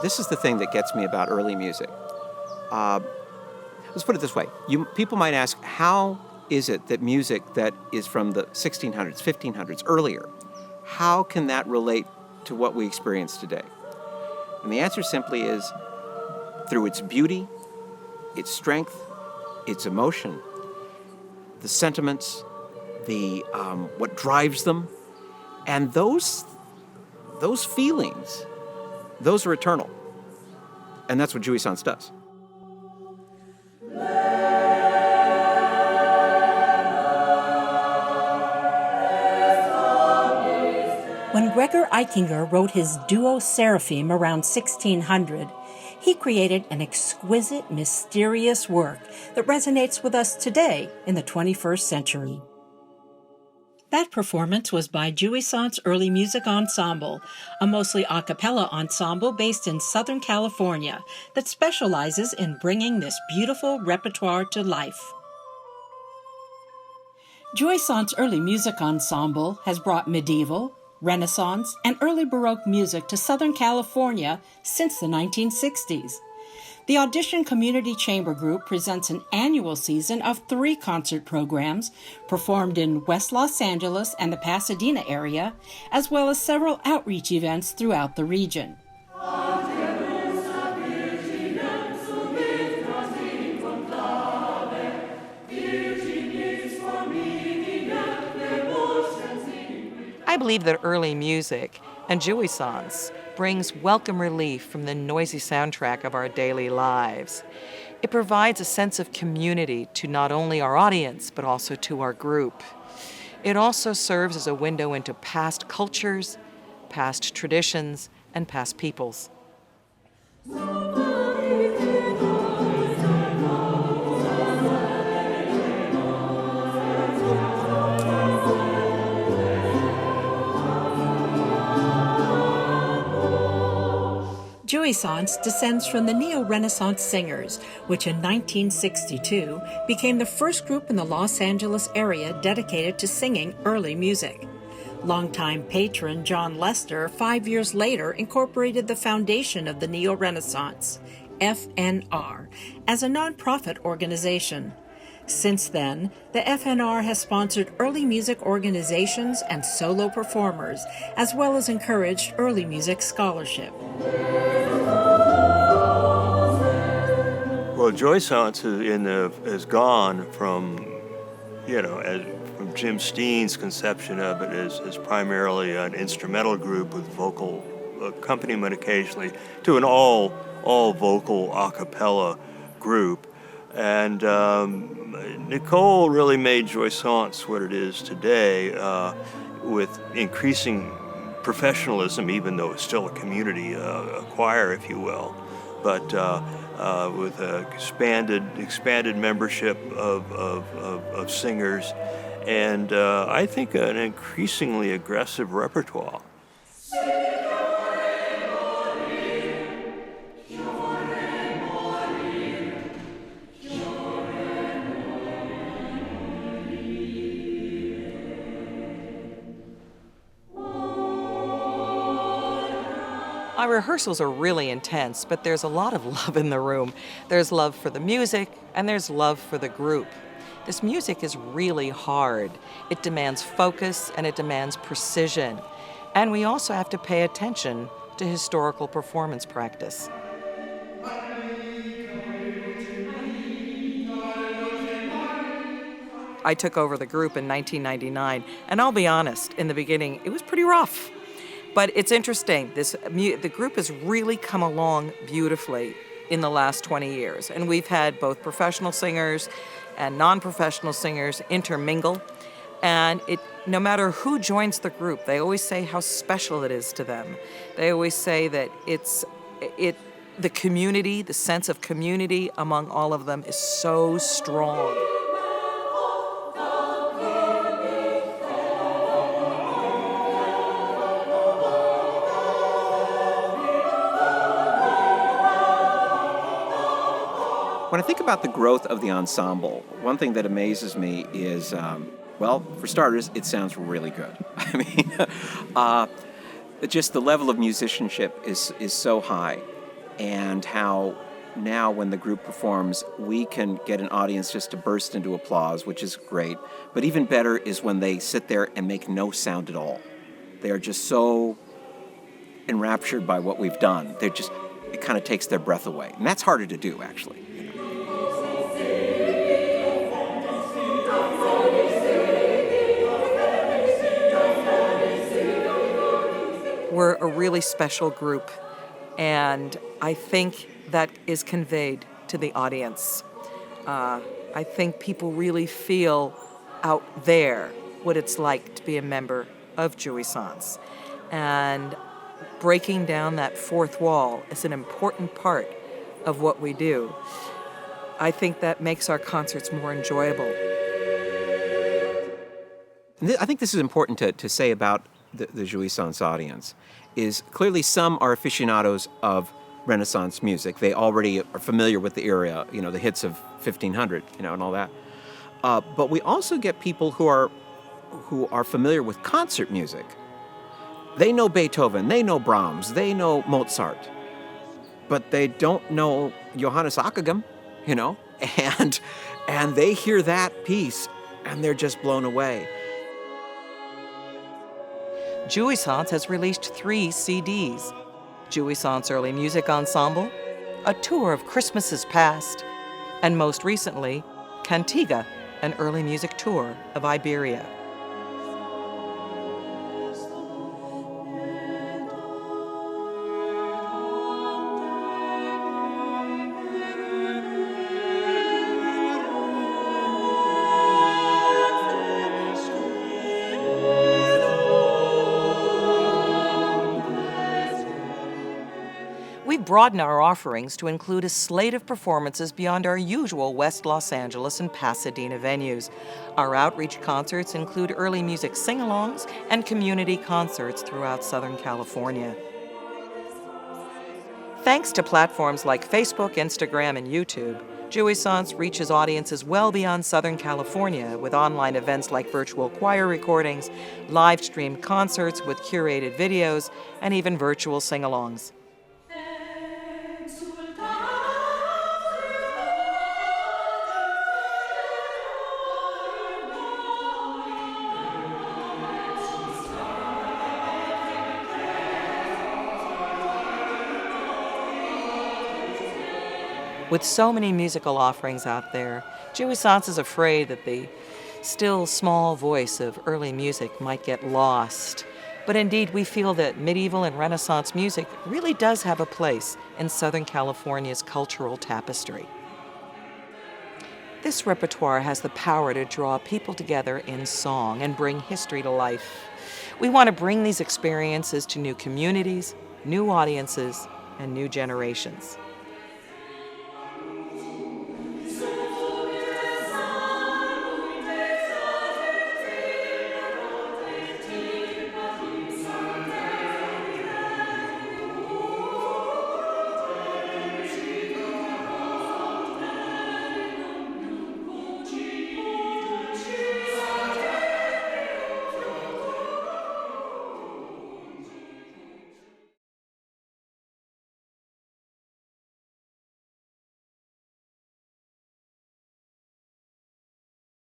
this is the thing that gets me about early music. Let's put it this way. People might ask, how is it that music that is from the 1600s, 1500s, earlier, how can that relate to what we experience today? And the answer simply is through its beauty, its strength, its emotion, the sentiments, the what drives them, and those feelings, those are eternal. And that's what Jouyssance does. When Gregor Eichinger wrote his Duo Seraphim around 1600, he created an exquisite, mysterious work that resonates with us today in the 21st century. That performance was by Jouyssance Early Music Ensemble, a mostly a cappella ensemble based in Southern California that specializes in bringing this beautiful repertoire to life. Jouyssance Early Music Ensemble has brought medieval, Renaissance, and early Baroque music to Southern California since the 1960s. The Audition Community Chamber Group presents an annual season of 3 concert programs performed in West Los Angeles and the Pasadena area, as well as several outreach events throughout the region. I believe that early music and Jouyssance brings welcome relief from the noisy soundtrack of our daily lives. It provides a sense of community to not only our audience, but also to our group. It also serves as a window into past cultures, past traditions, and past peoples. Jouyssance descends from the Neo-Renaissance Singers, which in 1962 became the first group in the Los Angeles area dedicated to singing early music. Longtime patron John Lester 5 years later incorporated the foundation of the Neo-Renaissance, FNR, as a nonprofit organization. Since then, the FNR has sponsored early music organizations and solo performers, as well as encouraged early music scholarship. Well, Jouyssance has gone from, from Jim Steen's conception of it as primarily an instrumental group with vocal accompaniment occasionally to an all vocal a cappella group. And Nicole really made Jouyssance what it is today with increasing professionalism, even though it's still a community choir, if you will, but with a expanded membership of singers, and I think an increasingly aggressive repertoire. Our rehearsals are really intense, but there's a lot of love in the room. There's love for the music, and there's love for the group. This music is really hard. It demands focus, and it demands precision. And we also have to pay attention to historical performance practice. I took over the group in 1999, and I'll be honest, in the beginning, it was pretty rough. But it's interesting, the group has really come along beautifully in the last 20 years. And we've had both professional singers and non-professional singers intermingle. And no matter who joins the group, they always say how special it is to them. They always say that the community, the sense of community among all of them is so strong. When I think about the growth of the ensemble, one thing that amazes me is, for starters, it sounds really good. I mean, just the level of musicianship is so high. and how now when the group performs, we can get an audience just to burst into applause, which is great. But even better is when they sit there and make no sound at all. They are just so enraptured by what we've done. It kind of takes their breath away. And that's harder to do, actually. We're a really special group, and I think that is conveyed to the audience. I think people really feel out there what it's like to be a member of Jouyssance. And breaking down that fourth wall is an important part of what we do. I think that makes our concerts more enjoyable. I think this is important to say about the Jouyssance audience, is clearly some are aficionados of Renaissance music. They already are familiar with the era, the hits of 1500, and all that. But we also get people who are familiar with concert music. They know Beethoven, they know Brahms, they know Mozart, but they don't know Johannes Ockeghem, and they hear that piece and they're just blown away. Jouyssance has released 3 CDs. Jouyssance Early Music Ensemble, a tour of Christmases past, and most recently, Cantiga, an early music tour of Iberia. We've broadened our offerings to include a slate of performances beyond our usual West Los Angeles and Pasadena venues. Our outreach concerts include early music sing-alongs and community concerts throughout Southern California. Thanks to platforms like Facebook, Instagram, and YouTube, Jouyssance reaches audiences well beyond Southern California with online events like virtual choir recordings, live-streamed concerts with curated videos, and even virtual sing-alongs. With so many musical offerings out there, Jouyssance is afraid that the still small voice of early music might get lost. But indeed, we feel that medieval and Renaissance music really does have a place in Southern California's cultural tapestry. This repertoire has the power to draw people together in song and bring history to life. We want to bring these experiences to new communities, new audiences, and new generations.